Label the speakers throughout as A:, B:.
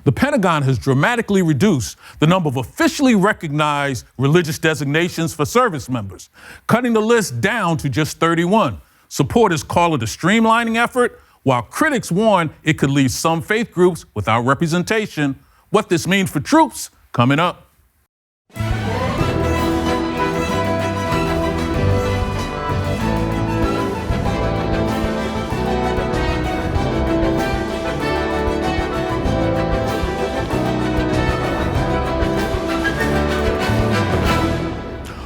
A: The Pentagon has dramatically reduced the number of officially recognized religious designations for service members, cutting the list down to just 31. Supporters call it a streamlining effort, while critics warn it could leave some faith groups without representation. What this means for troops, coming up.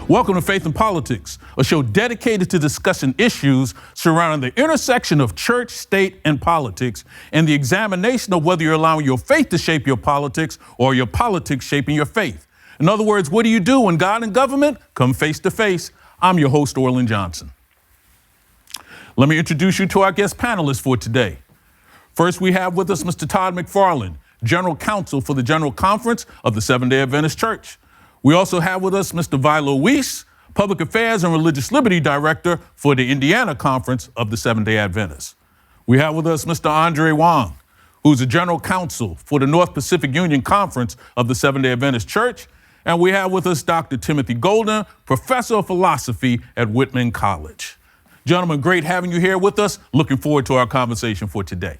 A: Welcome to Faith and Politics, a show dedicated to discussing issues surrounding the intersection of church, state, and politics, and the examination of whether you're allowing your faith to shape your politics or your politics shaping your faith. In other words, what do you do when God and government come face to face? I'm your host, Orlin Johnson. Let me introduce you to our guest panelists for today. First, we have with us Mr. Todd McFarland, General Counsel for the General Conference of the Seventh-day Adventist Church. We also have with us Mr. Vilo Weiss, Public Affairs and Religious Liberty Director for the Indiana Conference of the Seventh-day Adventists. We have with us Mr. Andre Wong, who's the General Counsel for the North Pacific Union Conference of the Seventh-day Adventist Church. And we have with us Dr. Timothy Golden, Professor of Philosophy at Whitman College. Gentlemen, great having you here with us. Looking forward to our conversation for today.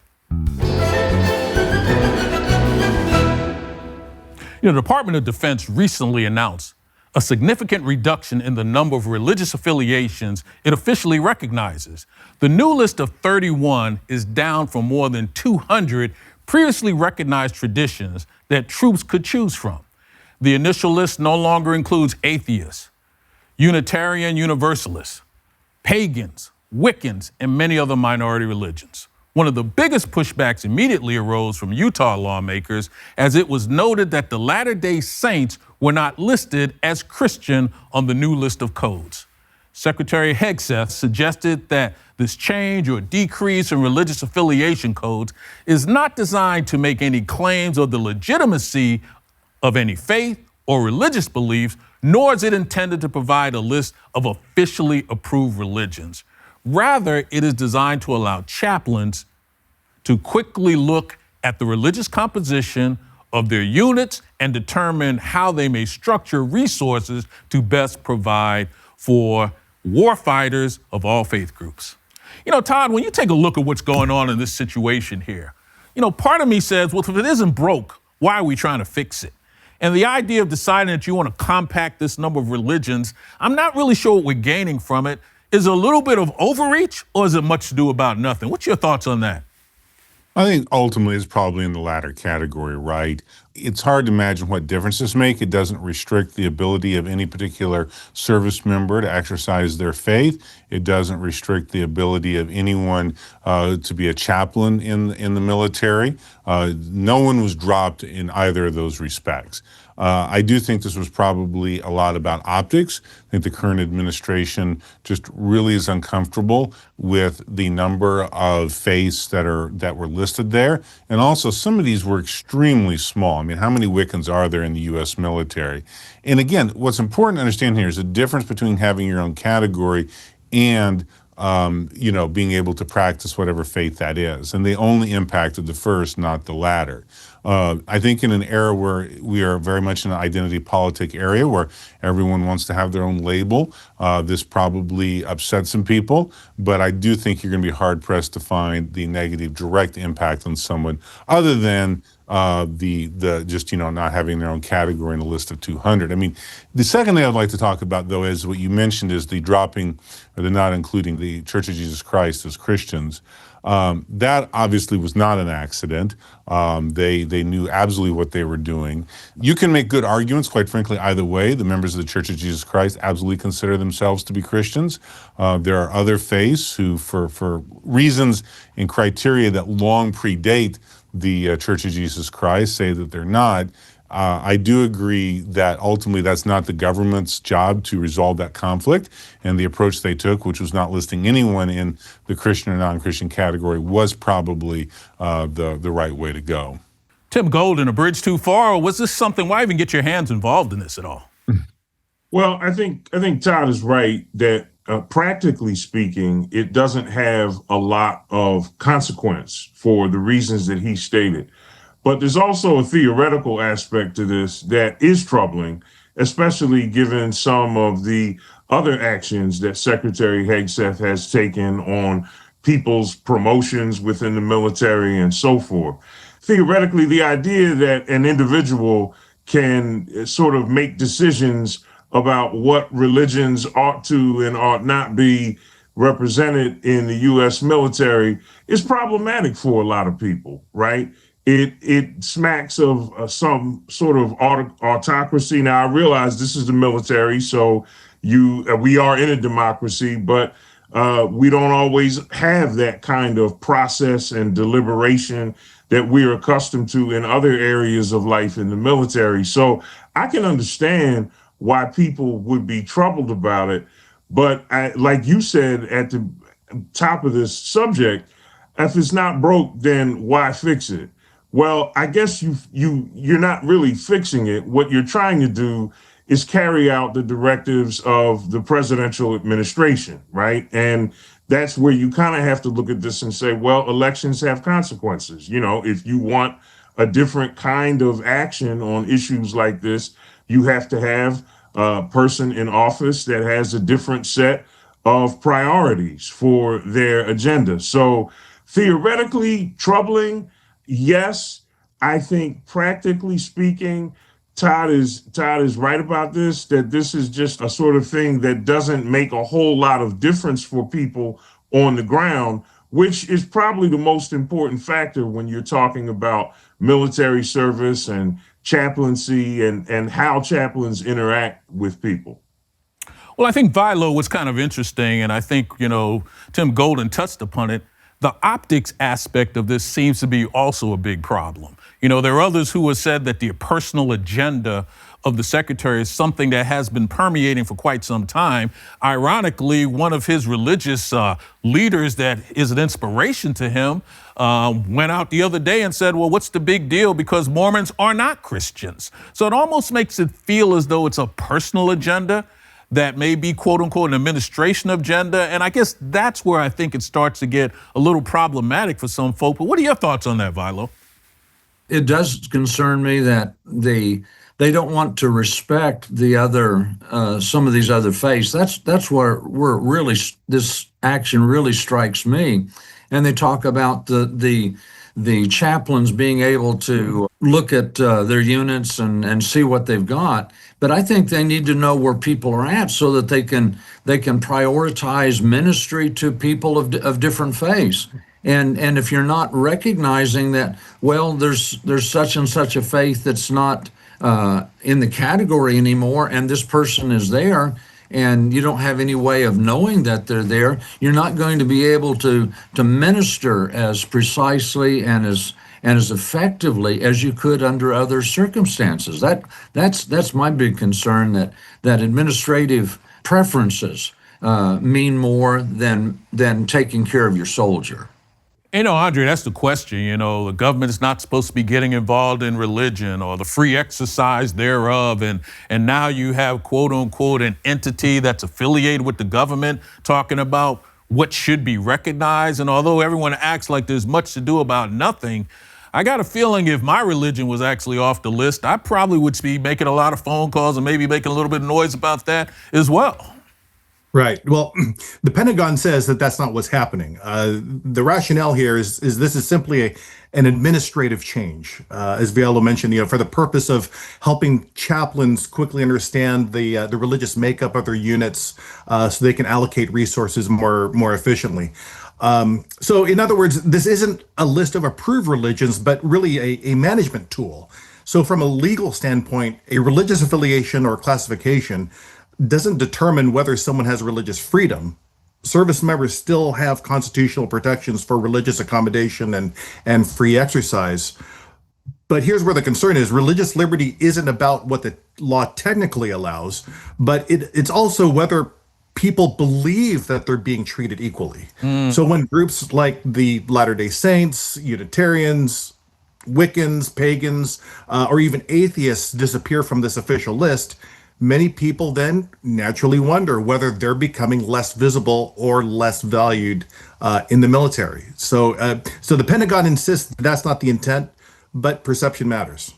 A: The Department of Defense recently announced a significant reduction in the number of religious affiliations it officially recognizes. The new list of 31 is down from more than 200 previously recognized traditions that troops could choose from. The initial list no longer includes atheists, Unitarian Universalists, pagans, Wiccans, and many other minority religions. One of the biggest pushbacks immediately arose from Utah lawmakers, as it was noted that the Latter-day Saints were not listed as Christian on the new list of codes. Secretary Hegseth suggested that this change or decrease in religious affiliation codes is not designed to make any claims of the legitimacy of any faith or religious beliefs, nor is it intended to provide a list of officially approved religions. Rather, it is designed to allow chaplains to quickly look at the religious composition of their units and determine how they may structure resources to best provide for warfighters of all faith groups. Todd, when you take a look at what's going on in this situation here, part of me says, well, if it isn't broke, why are we trying to fix it? And the idea of deciding that you want to compact this number of religions, I'm not really sure what we're gaining from it. Is it a little bit of overreach, or is it much to do about nothing? What's your thoughts on that?
B: I think ultimately it's probably in the latter category, right? It's hard to imagine what difference this makes. It doesn't restrict the ability of any particular service member to exercise their faith. It doesn't restrict the ability of anyone to be a chaplain in the military. No one was dropped in either of those respects. I do think this was probably a lot about optics. I think the current administration just really is uncomfortable with the number of faiths that were listed there. And also some of these were extremely small. I mean, how many Wiccans are there in the U.S. military? And again, what's important to understand here is the difference between having your own category and being able to practice whatever faith that is. And they only impacted the first, not the latter. I think in an era where we are very much in an identity politic area where everyone wants to have their own label, this probably upsets some people, but I do think you're going to be hard pressed to find the negative direct impact on someone other than not having their own category in a list of 200. I mean, the second thing I'd like to talk about, though, is what you mentioned is the dropping or the not including the Church of Jesus Christ as Christians. That obviously was not an accident. They knew absolutely what they were doing. You can make good arguments, quite frankly, either way. The members of the Church of Jesus Christ absolutely consider themselves to be Christians. There are other faiths who, for reasons and criteria that long predate the Church of Jesus Christ, say that they're not. I do agree that ultimately that's not the government's job to resolve that conflict, and the approach they took, which was not listing anyone in the Christian or non-Christian category, was probably the right way to go.
A: Tim Golden, a bridge too far, or was this something, why even get your hands involved in this at all?
C: Well, I think Todd is right that practically speaking, it doesn't have a lot of consequence for the reasons that he stated. But there's also a theoretical aspect to this that is troubling, especially given some of the other actions that Secretary Hegseth has taken on people's promotions within the military and so forth. Theoretically, the idea that an individual can sort of make decisions about what religions ought to and ought not be represented in the U.S. military is problematic for a lot of people, right? It smacks of some sort of autocracy. Now I realize this is the military, so we are in a democracy, but we don't always have that kind of process and deliberation that we're accustomed to in other areas of life in the military. So I can understand why people would be troubled about it. But like you said at the top of this subject, if it's not broke, then why fix it? Well, I guess you're not really fixing it. What you're trying to do is carry out the directives of the presidential administration, right? And that's where you kind of have to look at this and say, well, elections have consequences. You know, if you want a different kind of action on issues like this, you have to have a person in office that has a different set of priorities for their agenda. So theoretically troubling, yes. I think practically speaking, Todd is right about this, that this is just a sort of thing that doesn't make a whole lot of difference for people on the ground, which is probably the most important factor when you're talking about military service and chaplaincy and how chaplains interact with people.
A: Well, I think Vilo was kind of interesting, and I think, Tim Golden touched upon it. The optics aspect of this seems to be also a big problem. There are others who have said that the personal agenda of the secretary is something that has been permeating for quite some time. Ironically, one of his religious leaders that is an inspiration to him went out the other day and said, well, what's the big deal? Because Mormons are not Christians. So it almost makes it feel as though it's a personal agenda that may be, quote unquote, an administration agenda. And I guess that's where I think it starts to get a little problematic for some folk. But what are your thoughts on that, Vilo?
D: It does concern me that they don't want to respect the other some of these other faiths. That's where really this action really strikes me. And they talk about the chaplains being able to look at their units and see what they've got. But I think they need to know where people are at so that they can prioritize ministry to people of different faiths. And if you're not recognizing that, well, there's such and such a faith that's not in the category anymore, and this person is there, and you don't have any way of knowing that they're there, you're not going to be able to minister as precisely and as effectively as you could under other circumstances. That's my big concern, that administrative preferences mean more than taking care of your soldier.
A: Andre, that's the question. The government is not supposed to be getting involved in religion or the free exercise thereof. And now you have, quote unquote, an entity that's affiliated with the government talking about what should be recognized. And although everyone acts like there's much to do about nothing, I got a feeling if my religion was actually off the list, I probably would be making a lot of phone calls and maybe making a little bit of noise about that as well.
E: Right. Well, the Pentagon says that that's not what's happening. The rationale here is this is simply an administrative change, as Viola mentioned, for the purpose of helping chaplains quickly understand the religious makeup of their units, so they can allocate resources more efficiently. So, in other words, this isn't a list of approved religions, but really a management tool. So, from a legal standpoint, a religious affiliation or classification doesn't determine whether someone has religious freedom. Service members still have constitutional protections for religious accommodation and free exercise. But here's where the concern is. Religious liberty isn't about what the law technically allows, but it's also whether people believe that they're being treated equally. So when groups like the Latter-day Saints, Unitarians, Wiccans, pagans, or even atheists disappear from this official list, many people then naturally wonder whether they're becoming less visible or less valued in the military. So the Pentagon insists that's not the intent, but perception matters.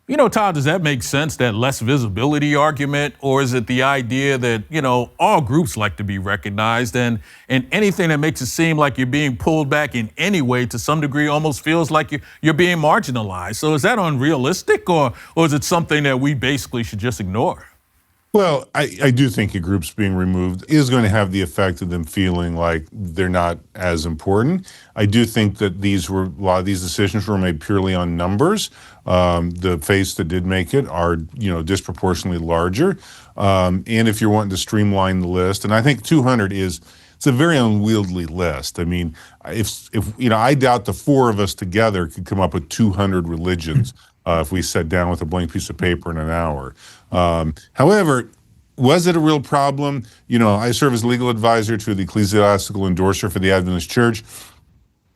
A: You know, Todd, does that make sense, that less visibility argument? Or is it the idea that, all groups like to be recognized and anything that makes it seem like you're being pulled back in any way to some degree almost feels like you're being marginalized? So is that unrealistic or is it something that we basically should just ignore?
B: Well, I do think a group's being removed is going to have the effect of them feeling like they're not as important. I do think that a lot of these decisions were made purely on numbers. The faiths that did make it are, disproportionately larger. And if you're wanting to streamline the list, and I think 200 it's a very unwieldy list. I mean, if I doubt the four of us together could come up with 200 religions. If we sat down with a blank piece of paper in an hour. However, was it a real problem? I serve as legal advisor to the ecclesiastical endorser for the Adventist Church.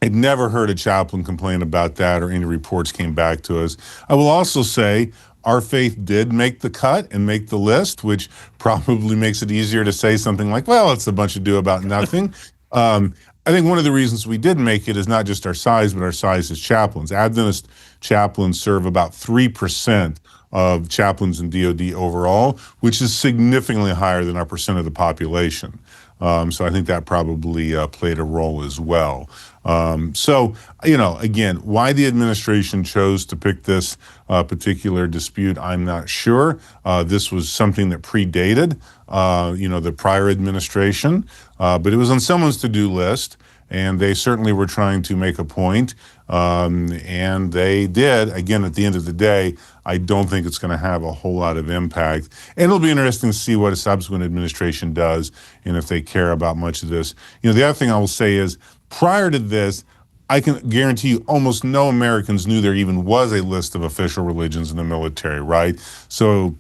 B: I'd never heard a chaplain complain about that or any reports came back to us. I will also say our faith did make the cut and make the list, which probably makes it easier to say something like, well, it's a bunch of ado about nothing. I think one of the reasons we did make it is not just our size, but our size as chaplains. Adventist chaplains serve about 3% of chaplains in DOD overall, which is significantly higher than our percent of the population. So I think that probably played a role as well. Again, why the administration chose to pick this particular dispute, I'm not sure. This was something that predated, the prior administration, but it was on someone's to-do list, and they certainly were trying to make a point, and they did. Again, at the end of the day, I don't think it's going to have a whole lot of impact. And it'll be interesting to see what a subsequent administration does and if they care about much of this. The other thing I will say is, prior to this, I can guarantee you almost no Americans knew there even was a list of official religions in the military, right? So,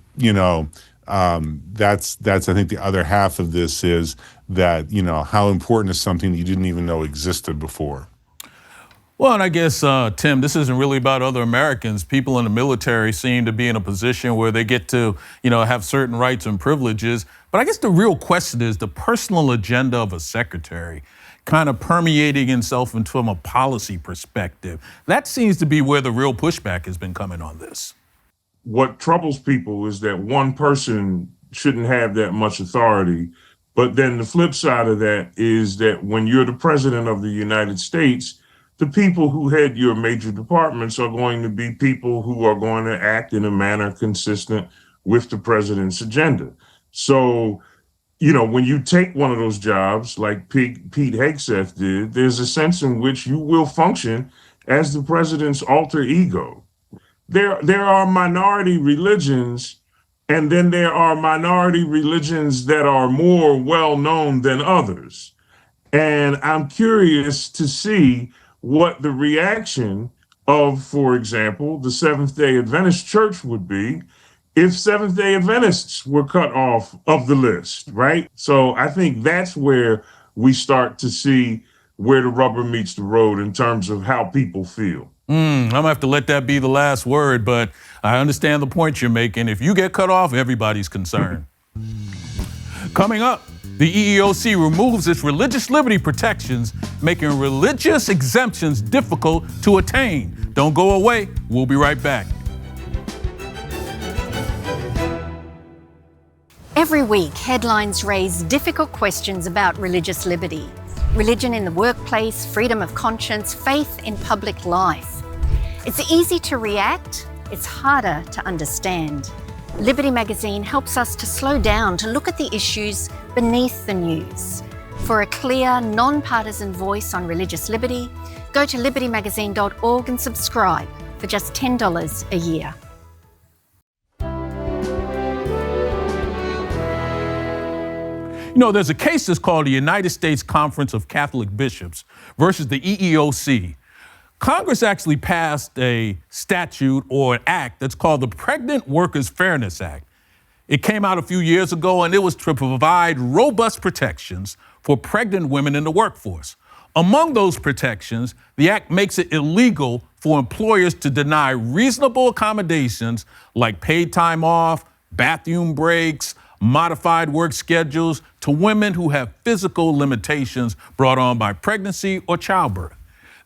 B: that's I think the other half of this is that, how important is something that you didn't even know existed before.
A: Well, and I guess, Tim, this isn't really about other Americans. People in the military seem to be in a position where they get to, have certain rights and privileges. But I guess the real question is the personal agenda of a secretary kind of permeating itself from a policy perspective. That seems to be where the real pushback has been coming on this.
C: What troubles people is that one person shouldn't have that much authority. But then the flip side of that is that when you're the president of the United States, the people who head your major departments are going to be people who are going to act in a manner consistent with the president's agenda. So, when you take one of those jobs like Pete Hegseth did, there's a sense in which you will function as the president's alter ego. There are minority religions, and then there are minority religions that are more well-known than others. And I'm curious to see what the reaction of, for example, the Seventh-day Adventist Church would be if Seventh-day Adventists were cut off of the list, right? So I think that's where we start to see where the rubber meets the road in terms of how people feel.
A: I'm gonna have to let that be the last word, but I understand the point you're making. If you get cut off, everybody's concerned. Coming up, the EEOC removes its religious liberty protections, making religious exemptions difficult to attain. Don't go away. We'll be right back.
F: Every week, headlines raise difficult questions about religious liberty. Religion in the workplace, freedom of conscience, faith in public life. It's easy to react, it's harder to understand. Liberty Magazine helps us to slow down, to look at the issues beneath the news. For a clear, non-partisan voice on religious liberty, go to libertymagazine.org and subscribe for just $10 a year.
A: There's a case that's called the United States Conference of Catholic Bishops versus the EEOC. Congress actually passed a statute or an act that's called the Pregnant Workers Fairness Act. It came out a few years ago, and it was to provide robust protections for pregnant women in the workforce. Among those protections, the act makes it illegal for employers to deny reasonable accommodations like paid time off, bathroom breaks, modified work schedules to women who have physical limitations brought on by pregnancy or childbirth.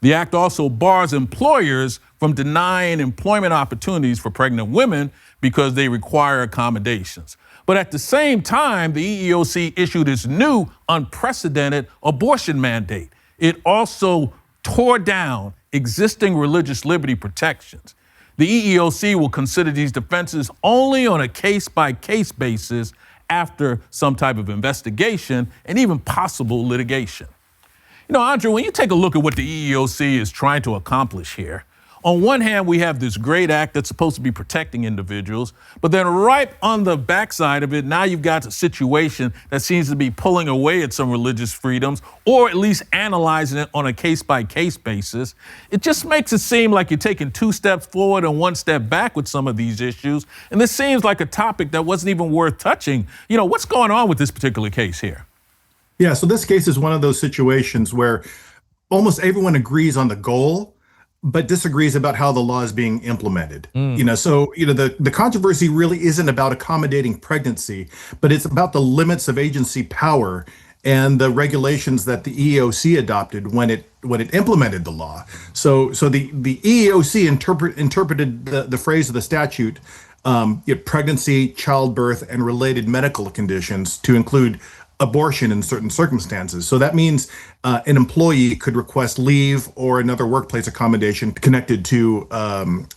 A: The act also bars employers from denying employment opportunities for pregnant women because they require accommodations. But at the same time, the EEOC issued its new unprecedented abortion mandate. It also tore down existing religious liberty protections. The EEOC will consider these defenses only on a case-by-case basis after some type of investigation and even possible litigation. You know, Andrew, when you take a look at what the EEOC is trying to accomplish here, on one hand, we have this great act that's supposed to be protecting individuals, but then right on the backside of it, now you've got a situation that seems to be pulling away at some religious freedoms, or at least analyzing it on a case-by-case basis. It just makes it seem like you're taking 2 steps forward and 1 step back with some of these issues, and this seems like a topic that wasn't even worth touching. You know, what's going on with this particular case here?
E: Yeah, so this case is one of those situations where almost everyone agrees on the goal, but disagrees about how the law is being implemented. The controversy really isn't about accommodating pregnancy, but it's about the limits of agency power and the regulations that the EEOC adopted when it implemented the law. So the EEOC interpreted the phrase of the statute, pregnancy, childbirth, and related medical conditions to include abortion in certain circumstances. So that means an employee could request leave or another workplace accommodation connected to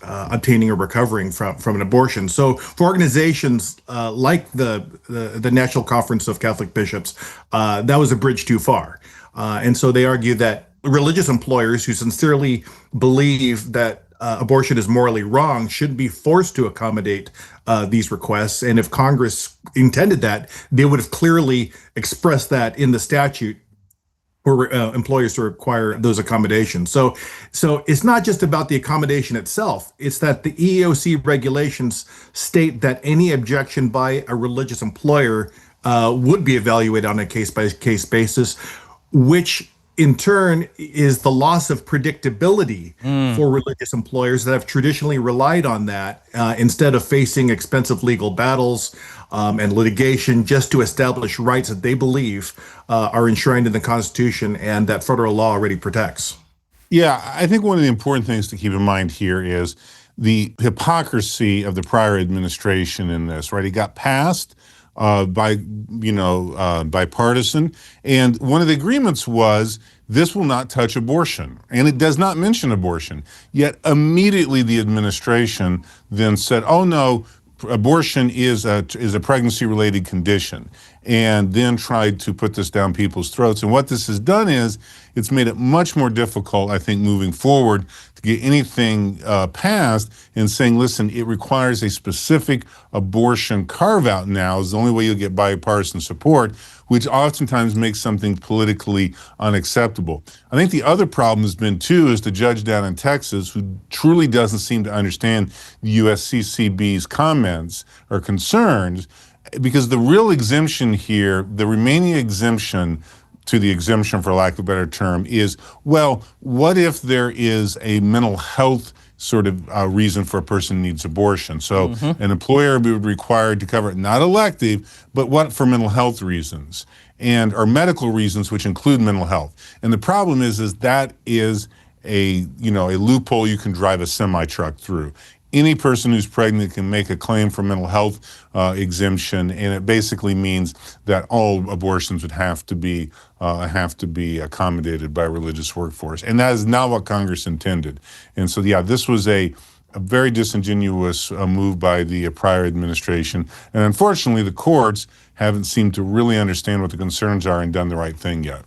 E: obtaining or recovering from an abortion. So for organizations like the National Conference of Catholic Bishops, that was a bridge too far. And so they argue that religious employers who sincerely believe that abortion is morally wrong should be forced to accommodate these requests. And if Congress intended that, they would have clearly expressed that in the statute for employers to require those accommodations. So it's not just about the accommodation itself. It's that the EEOC regulations state that any objection by a religious employer would be evaluated on a case-by-case basis, which in turn is the loss of predictability for religious employers that have traditionally relied on that instead of facing expensive legal battles and litigation just to establish rights that they believe are enshrined in the Constitution and that federal law already protects.
B: Yeah, I think one of the important things to keep in mind here is the hypocrisy of the prior administration in this, right? It got passed bipartisan. And one of the agreements was this will not touch abortion. And it does not mention abortion. Yet immediately the administration then said, oh no, abortion is a pregnancy-related condition, and then tried to put this down people's throats. And what this has done is it's made it much more difficult, I think, moving forward to get anything passed and saying, listen, it requires a specific abortion carve-out now is the only way you'll get bipartisan support, which oftentimes makes something politically unacceptable. I think the other problem has been, too, is the judge down in Texas who truly doesn't seem to understand the USCCB's comments or concerns, because the real exemption here, the remaining exemption to the exemption, for lack of a better term, is, well, what if there is a mental health sort of reason for a person who needs abortion? So an employer would be required to cover it, not elective, but what for mental health reasons and or medical reasons, which include mental health. And the problem is that is a loophole you can drive a semi-truck through. Any person who's pregnant can make a claim for mental health exemption, and it basically means that all abortions would have to be accommodated by a religious workforce, and that is not what Congress intended. And so, yeah, this was a very disingenuous move by the prior administration, and unfortunately, the courts haven't seemed to really understand what the concerns are and done the right thing yet.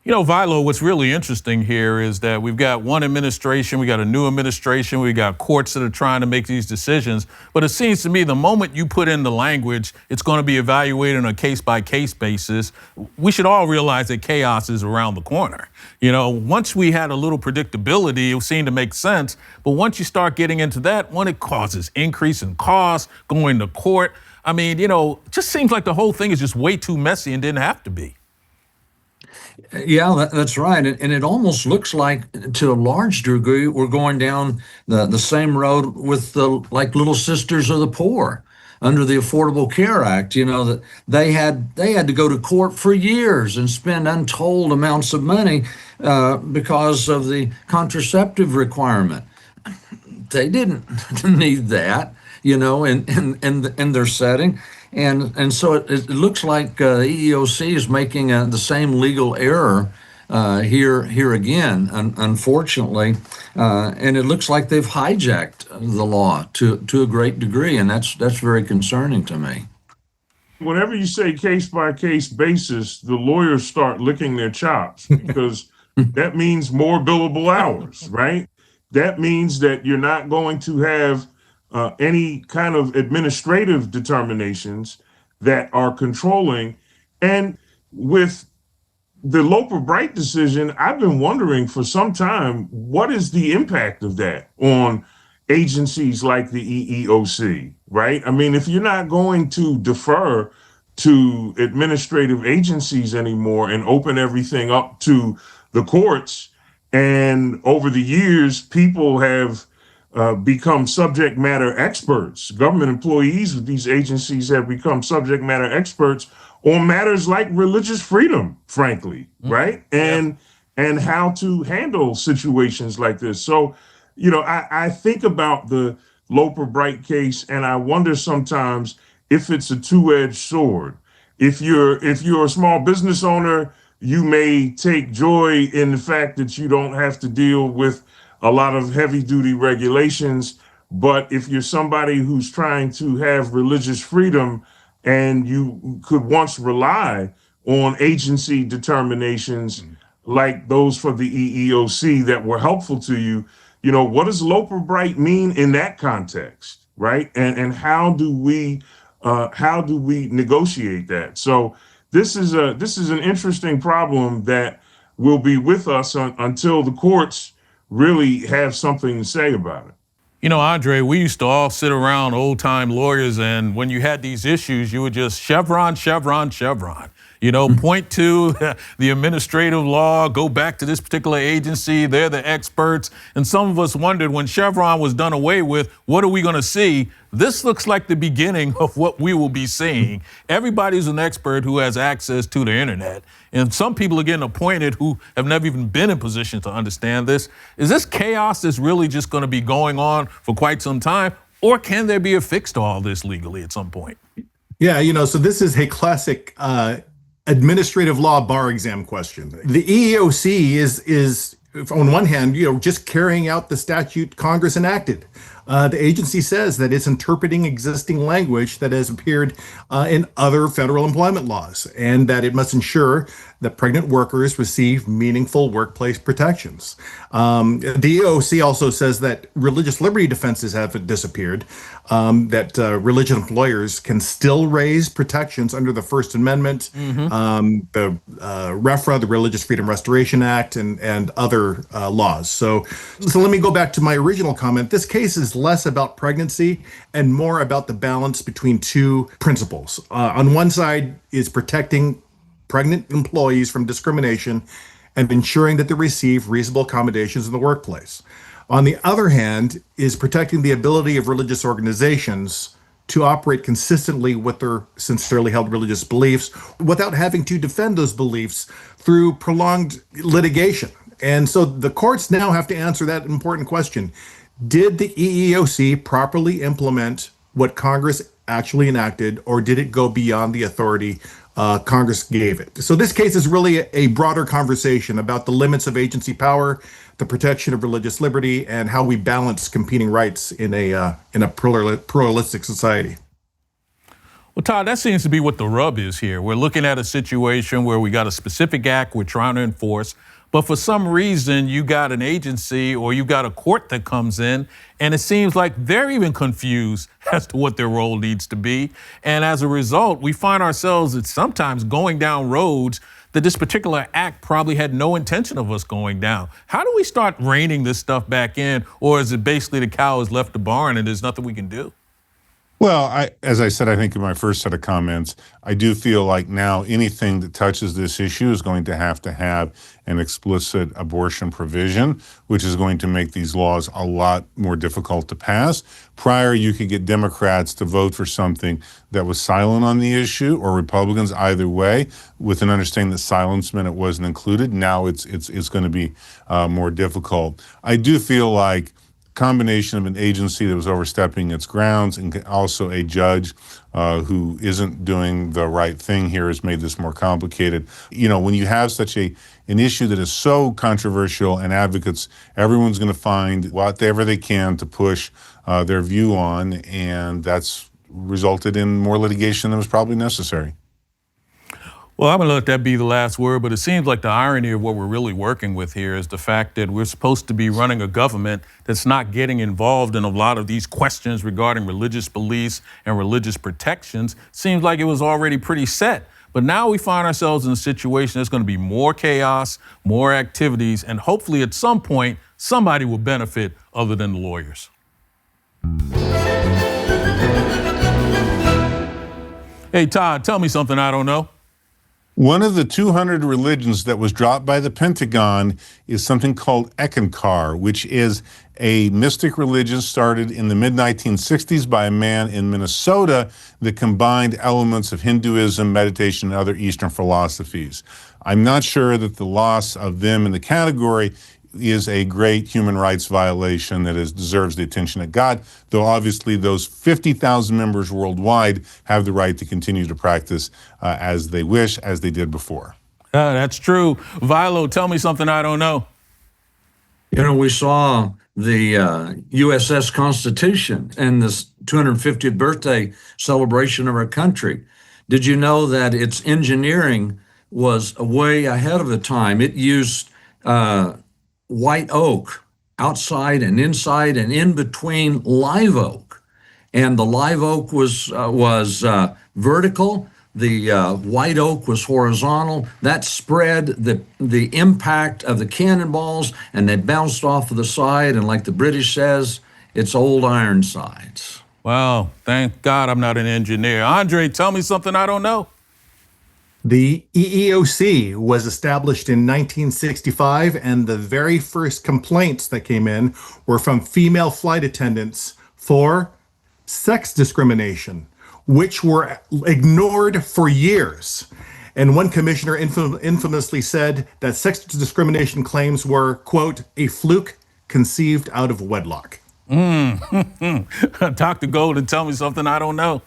A: You know, Vilo, what's really interesting here is that we've got one administration, we got a new administration, we got courts that are trying to make these decisions. But it seems to me the moment you put in the language, it's going to be evaluated on a case-by-case basis. We should all realize that chaos is around the corner. You know, once we had a little predictability, it seemed to make sense. But once you start getting into that, when it causes increase in costs, going to court, I mean, you know, it just seems like the whole thing is just way too messy and didn't have to be.
D: Yeah, that's right. And it almost looks like, to a large degree, we're going down the same road with the Little Sisters of the Poor under the Affordable Care Act. You know, that they had to go to court for years and spend untold amounts of money because of the contraceptive requirement. they didn't need that, in their setting. And so it looks like the EEOC is making the same legal error here again, unfortunately, and it looks like they've hijacked the law to a great degree, and that's very concerning to me.
C: Whenever you say case by case basis, the lawyers start licking their chops because that means more billable hours, right? That means that you're not going to have any kind of administrative determinations that are controlling. And with the Loper Bright decision, I've been wondering for some time, what is the impact of that on agencies like the EEOC, right? I mean, if you're not going to defer to administrative agencies anymore and open everything up to the courts, and over the years, people have become subject matter experts. Government employees with these agencies have become subject matter experts on matters like religious freedom, frankly, right? And how to handle situations like this. So, I think about the Loper Bright case, and I wonder sometimes if it's a two-edged sword. If you're a small business owner, you may take joy in the fact that you don't have to deal with a lot of heavy-duty regulations. But if you're somebody who's trying to have religious freedom and you could once rely on agency determinations like those for the EEOC that were helpful to you, what does Loper Bright mean in that context, right? And how do we negotiate that? So this is an interesting problem that will be with us until the courts really have something to say about it.
A: Andre, we used to all sit around, old-time lawyers, and when you had these issues, you would just Chevron, Chevron, Chevron. Point to the administrative law, go back to this particular agency, they're the experts. And some of us wondered, when Chevron was done away with, what are we going to see? This looks like the beginning of what we will be seeing. Everybody's an expert who has access to the internet. And some people are getting appointed who have never even been in position to understand this. Is this chaos that's really just going to be going on for quite some time? Or can there be a fix to all this legally at some point?
E: Yeah, so this is a classic administrative law bar exam question. The EEOC is on one hand, just carrying out the statute Congress enacted. The agency says that it's interpreting existing language that has appeared in other federal employment laws, and that it must ensure that pregnant workers receive meaningful workplace protections. The EEOC also says that religious liberty defenses haven't disappeared, that religious employers can still raise protections under the First Amendment, the RFRA, the Religious Freedom Restoration Act, and other laws. So let me go back to my original comment. This case is less about pregnancy and more about the balance between two principles. On one side is protecting pregnant employees from discrimination and ensuring that they receive reasonable accommodations in the workplace. On the other hand is protecting the ability of religious organizations to operate consistently with their sincerely held religious beliefs without having to defend those beliefs through prolonged litigation. And so the courts now have to answer that important question. Did the EEOC properly implement what Congress actually enacted, or did it go beyond the authority Congress gave it? So this case is really a broader conversation about the limits of agency power, the protection of religious liberty, and how we balance competing rights in a pluralistic society.
A: Well, Todd, that seems to be what the rub is here. We're looking at a situation where we got a specific act we're trying to enforce, but for some reason you got an agency or you got a court that comes in, and it seems like they're even confused as to what their role needs to be. And as a result, we find ourselves at sometimes going down roads that this particular act probably had no intention of us going down. How do we start reining this stuff back in? Or is it basically the cow has left the barn and there's nothing we can do?
B: Well, as I said, I think in my first set of comments, I do feel like now anything that touches this issue is going to have an explicit abortion provision, which is going to make these laws a lot more difficult to pass. Prior, you could get Democrats to vote for something that was silent on the issue, or Republicans, either way, with an understanding that silence meant it wasn't included. Now it's going to be more difficult. I do feel like combination of an agency that was overstepping its grounds and also a judge who isn't doing the right thing here has made this more complicated. You know, when you have such an issue that is so controversial and advocates, everyone's going to find whatever they can to push their view on, and that's resulted in more litigation than was probably necessary.
A: Well, I'm going to let that be the last word, but it seems like the irony of what we're really working with here is the fact that we're supposed to be running a government that's not getting involved in a lot of these questions regarding religious beliefs and religious protections. Seems like it was already pretty set. But now we find ourselves in a situation that's going to be more chaos, more activities, and hopefully at some point, somebody will benefit other than the lawyers. Hey, Todd, tell me something I don't know.
B: One of the 200 religions that was dropped by the Pentagon is something called Ekankar, which is a mystic religion started in the mid-1960s by a man in Minnesota that combined elements of Hinduism, meditation, and other Eastern philosophies. I'm not sure that the loss of them in the category is a great human rights violation that deserves the attention it got, though obviously those 50,000 members worldwide have the right to continue to practice as they wish, as they did before.
A: That's true. Vilo, tell me something I don't know.
D: You know, we saw the USS Constitution and this 250th birthday celebration of our country. Did you know that its engineering was way ahead of the time? It used white oak outside and inside and in between live oak, and the live oak was vertical. The white oak was horizontal. That spread the impact of the cannonballs, and they bounced off of the side. And like the British says, it's old Ironsides.
A: Wow, thank God I'm not an engineer. Andre, tell me something I don't know.
E: The EEOC was established in 1965, and the very first complaints that came in were from female flight attendants for sex discrimination, which were ignored for years. And one commissioner infamously said that sex discrimination claims were, quote, a fluke conceived out of wedlock.
A: Dr. Golden, tell me something I don't know.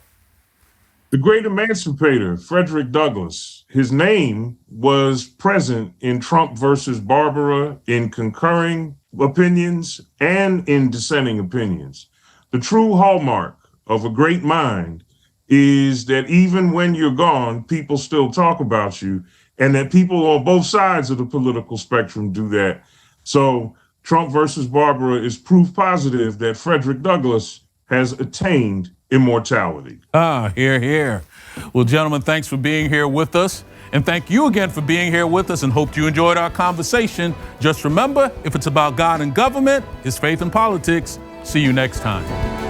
C: The great emancipator, Frederick Douglass, his name was present in Trump versus Barbara in concurring opinions and in dissenting opinions. The true hallmark of a great mind is that even when you're gone, people still talk about you, and that people on both sides of the political spectrum do that. So Trump versus Barbara is proof positive that Frederick Douglass has attained immortality.
A: Hear, hear. Well, gentlemen, thanks for being here with us. And thank you again for being here with us, and hope you enjoyed our conversation. Just remember, if it's about God and government, it's faith and politics. See you next time.